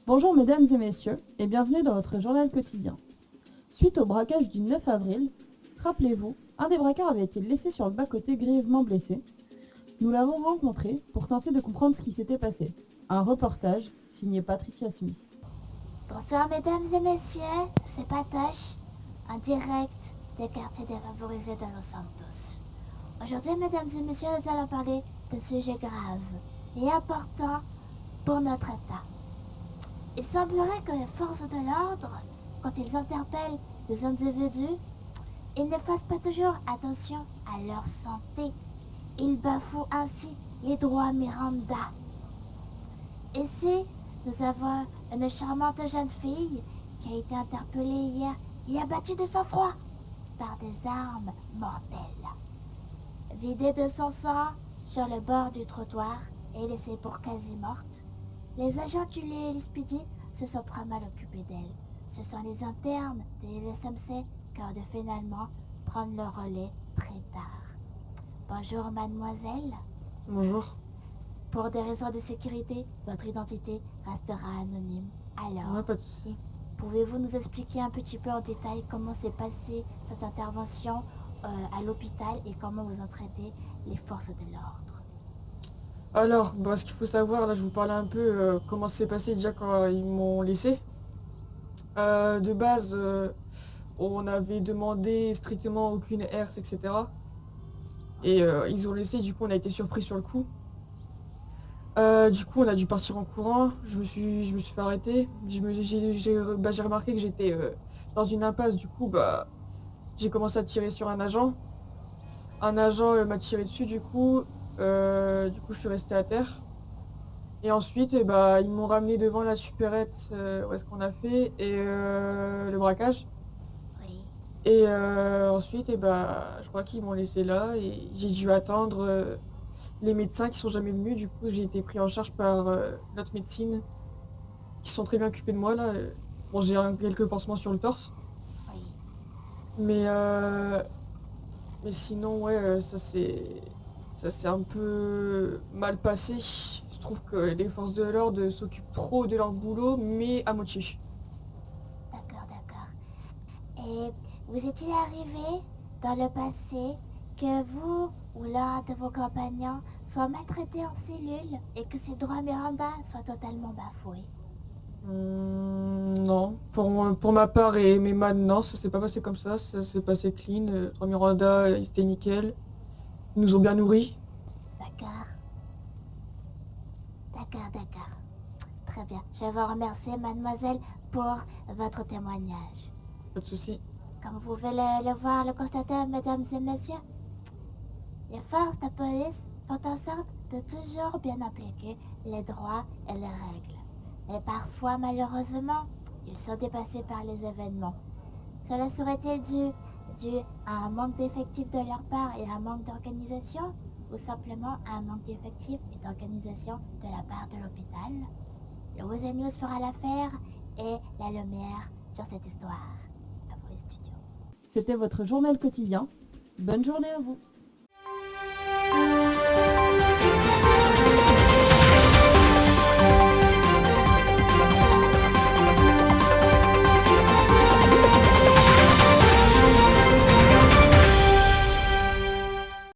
Bonjour mesdames et messieurs, et bienvenue dans votre journal quotidien. Suite au braquage du 9 avril, rappelez-vous, un des braqueurs avait été laissé sur le bas-côté grièvement blessé. Nous l'avons rencontré pour tenter de comprendre ce qui s'était passé. Un reportage signé Patricia Smith. Bonsoir mesdames et messieurs, c'est Patoche, en direct des quartiers défavorisés de Los Santos. Aujourd'hui mesdames et messieurs, nous allons parler d'un sujet grave et important pour notre État. Il semblerait que les forces de l'ordre, quand ils interpellent des individus, ils ne fassent pas toujours attention à leur santé. Ils bafouent ainsi les droits Miranda. Ici, nous avons une charmante jeune fille qui a été interpellée hier et abattue de sang-froid par des armes mortelles. Vidée de son sang sur le bord du trottoir et laissée pour quasi morte, les agents du LSPD se sont très mal occupés d'elle. Ce sont les internes des LSMC qui ont dû finalement prendre le relais très tard. Bonjour mademoiselle. Bonjour. Pour des raisons de sécurité, votre identité restera anonyme. Alors, Ouais, pas de souci. pouvez-vous nous expliquer un petit peu en détail comment s'est passée cette intervention à l'hôpital et comment vous ont traité les forces de l'ordre? Alors, ce qu'il faut savoir, là, je vous parlais un peu comment ça s'est passé déjà quand ils m'ont laissé. De base, on avait demandé strictement aucune herse, etc. Et ils ont laissé, du coup, on a été surpris sur le coup. Du coup, on a dû partir en courant. Je me suis fait arrêter. J'ai remarqué que j'étais dans une impasse. Du coup, j'ai commencé à tirer sur un agent. Un agent m'a tiré dessus, du coup, je suis resté à terre. Et ensuite, ils m'ont ramené devant la supérette où est-ce qu'on a fait et le braquage. Oui. Et ensuite, je crois qu'ils m'ont laissé là et j'ai dû attendre les médecins qui sont jamais venus. Du coup, j'ai été pris en charge par notre médecine qui sont très bien occupés de moi là. Bon, j'ai quelques pansements sur le torse, Oui. mais sinon, ouais, ça s'est un peu mal passé. Je trouve que les forces de l'ordre s'occupent trop de leur boulot, mais à moitié. D'accord, d'accord. Et vous est-il arrivé dans le passé que vous ou l'un de vos compagnons soit maltraité en cellule et que ses droits Miranda soient totalement bafoués? Non, pour ma part et mes man, non, ça s'est pas passé comme ça s'est passé clean. Trois Miranda, ils étaient nickel. Ils nous ont bien nourris. D'accord, d'accord, d'accord. Très bien. Je vous remercie, mademoiselle, pour votre témoignage. Pas de souci. Comme vous pouvez le voir, le constater, mesdames et messieurs, les forces de police font en sorte de toujours bien appliquer les droits et les règles. Mais parfois, malheureusement, ils sont dépassés par les événements. Cela serait-il dû à un manque d'effectifs de leur part et à un manque d'organisation, ou simplement à un manque d'effectifs et d'organisation de la part de l'hôpital? Le Weather News fera l'affaire et la lumière sur cette histoire. À vous les studios. C'était votre journal quotidien. Bonne journée à vous.